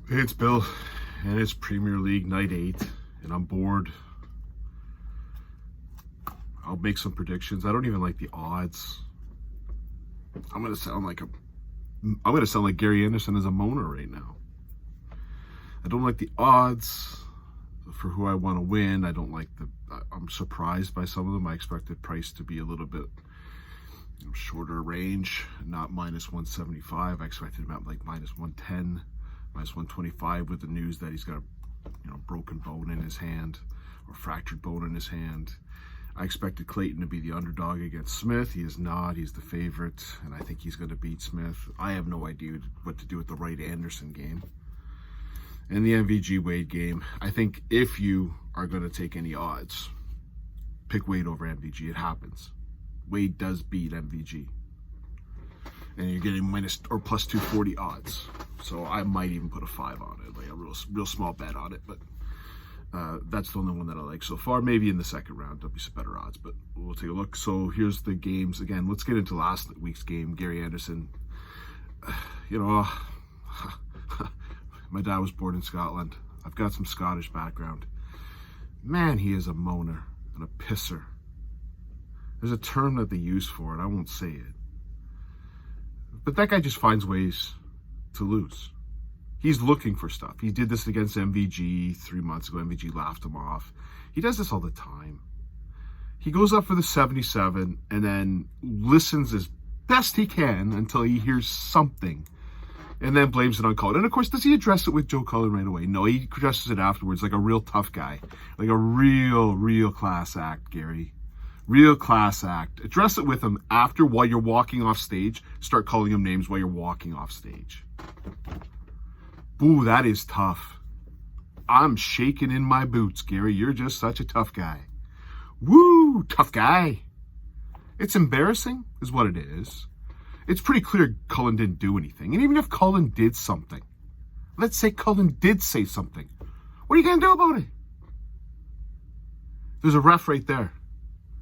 Hey, it's Bill, and it's Premier League Night 8, and I'm bored. I'll make some predictions. I don't even like the odds. I'm gonna sound like Gary Anderson as a moaner right now. I don't like the odds for who I want to win. I don't like I'm surprised by some of them. I expected price to be a little bit shorter range, not minus 175. I expected him at like minus 110. Minus 125 with the news that he's got a broken bone in his hand or fractured bone in his hand. I expected Clayton to be the underdog against Smith. He is not. He's the favorite, and I think he's going to beat Smith. I have no idea what to do with the Wright Anderson game. And the MVG Wade game, I think if you are going to take any odds, pick Wade over MVG. It happens. Wade does beat MVG. And you're getting minus or plus 240 odds. So I might even put a 5 on it, like a real small bet on it. But that's the only one that I like so far. Maybe in the second round there'll be some better odds, but we'll take a look. So here's the games again. Let's get into last week's game. Gary Anderson. My dad was born in Scotland. I've got some Scottish background. Man, he is a moaner and a pisser. There's a term that they use for it. I won't say it. But that guy just finds ways to lose. He's looking for stuff. He did this against MVG 3 months ago. MVG laughed him off. He does this all the time. He goes up for the 77 and then listens as best he can until he hears something and then blames it on Cullen. And of course, does he address it with Joe Cullen right away? No, he addresses it afterwards like a real tough guy. Like a real class act, Gary. Real class act. Address it with him after while you're walking off stage. Start calling him names while you're walking off stage. Ooh, that is tough. I'm shaking in my boots, Gary. You're just such a tough guy. Woo, tough guy. It's embarrassing, is what it is. It's pretty clear Cullen didn't do anything. And even if Cullen did something, let's say Cullen did say something, what are you going to do about it? There's a ref right there.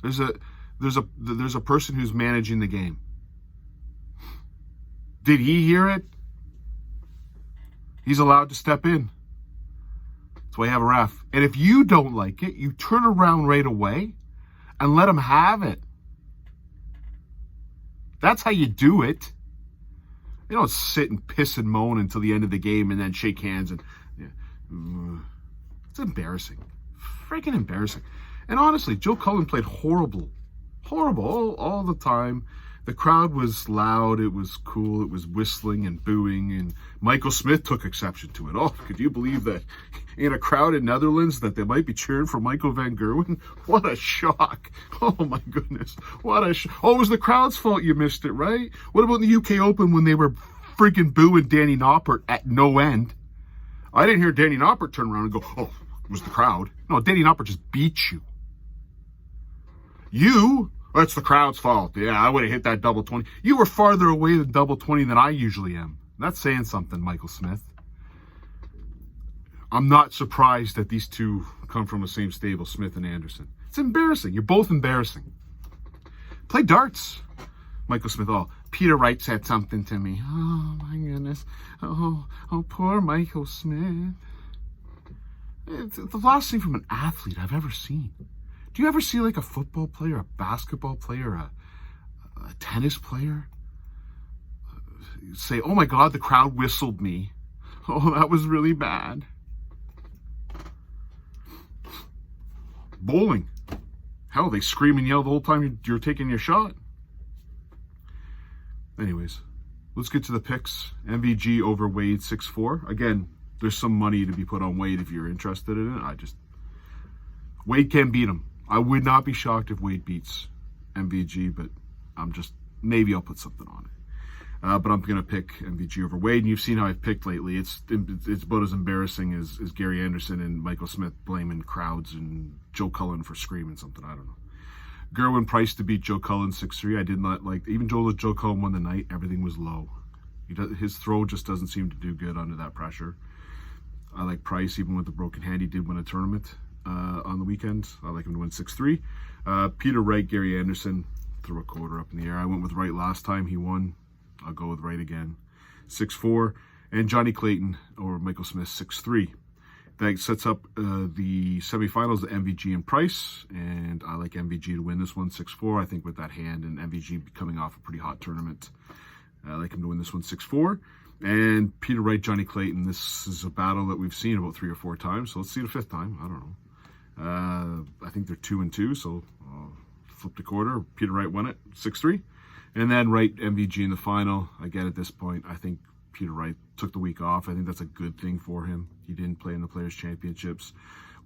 There's a person who's managing the game. Did he hear it? He's allowed to step in. That's why you have a ref. And if you don't like it, you turn around right away and let him have it. That's how you do it. You don't sit and piss and moan until the end of the game and then shake hands and it's embarrassing. Freaking embarrassing. And honestly, Joe Cullen played horrible all the time. The crowd was loud. It was cool. It was whistling and booing. And Michael Smith took exception to it. Oh, could you believe that in a crowd in Netherlands that they might be cheering for Michael van Gerwen? What a shock. Oh, my goodness. What a shock. Oh, it was the crowd's fault you missed it, right? What about the UK Open when they were freaking booing Danny Noppert at no end? I didn't hear Danny Noppert turn around and go, oh, it was the crowd. No, Danny Noppert just beat you. That's the crowd's fault. Yeah, I would have hit that double 20. You were farther away than double 20 than I usually am. That's saying something, Michael Smith. I'm not surprised that these two come from the same stable, Smith and Anderson. It's embarrassing. You're both embarrassing. Play darts. Michael Smith, oh, Peter Wright said something to me. Oh, my goodness. Oh, poor Michael Smith. It's the last thing from an athlete I've ever seen. Do you ever see like a football player, a basketball player, a tennis player say, oh my God, the crowd whistled me. Oh, that was really bad. Bowling. Hell, they scream and yell the whole time you're taking your shot. Anyways, let's get to the picks. MVG over Wade 6-4. Again, there's some money to be put on Wade if you're interested in it. Wade can beat him. I would not be shocked if Wade beats MVG, but maybe I'll put something on it. But I'm going to pick MVG over Wade, and you've seen how I've picked lately. It's about as embarrassing as Gary Anderson and Michael Smith blaming crowds and Joe Cullen for screaming something. I don't know. Gerwin Price to beat Joe Cullen 6-3. I did not like, even Joe Cullen won the night, everything was low. His throw just doesn't seem to do good under that pressure. I like Price, even with the broken hand. He did win a tournament on the weekend. I like him to win 6-3. Peter Wright, Gary Anderson, threw a quarter up in the air. I went with Wright last time. He won. I'll go with Wright again. 6-4. And Johnny Clayton or Michael Smith 6-3. That sets up the semifinals, the MVG and Price, and I like MVG to win this one 6-4. I think with that hand and MVG coming off a pretty hot tournament, I like him to win this one 6-4. And Peter Wright, Johnny Clayton, this is a battle that we've seen about 3 or 4 times, so let's see the 5th time. I don't know. I think they're 2-2, so flip the quarter. Peter Wright won it 6-3. And then Wright, MVG in the final. Again, at this point, I think Peter Wright took the week off. I think that's a good thing for him. He didn't play in the Players' Championships.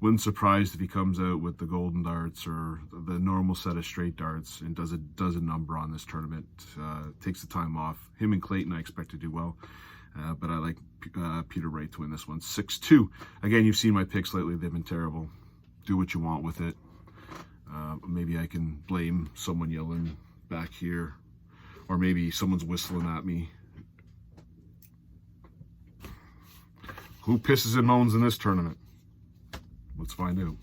Wouldn't surprise if he comes out with the golden darts or the normal set of straight darts and does a number on this tournament. Takes the time off. Him and Clayton, I expect to do well. But I like Peter Wright to win this one 6-2. Again, you've seen my picks lately. They've been terrible. Do what you want with it. Maybe I can blame someone yelling back here. Or maybe someone's whistling at me. Who pisses and moans in this tournament? Let's find out.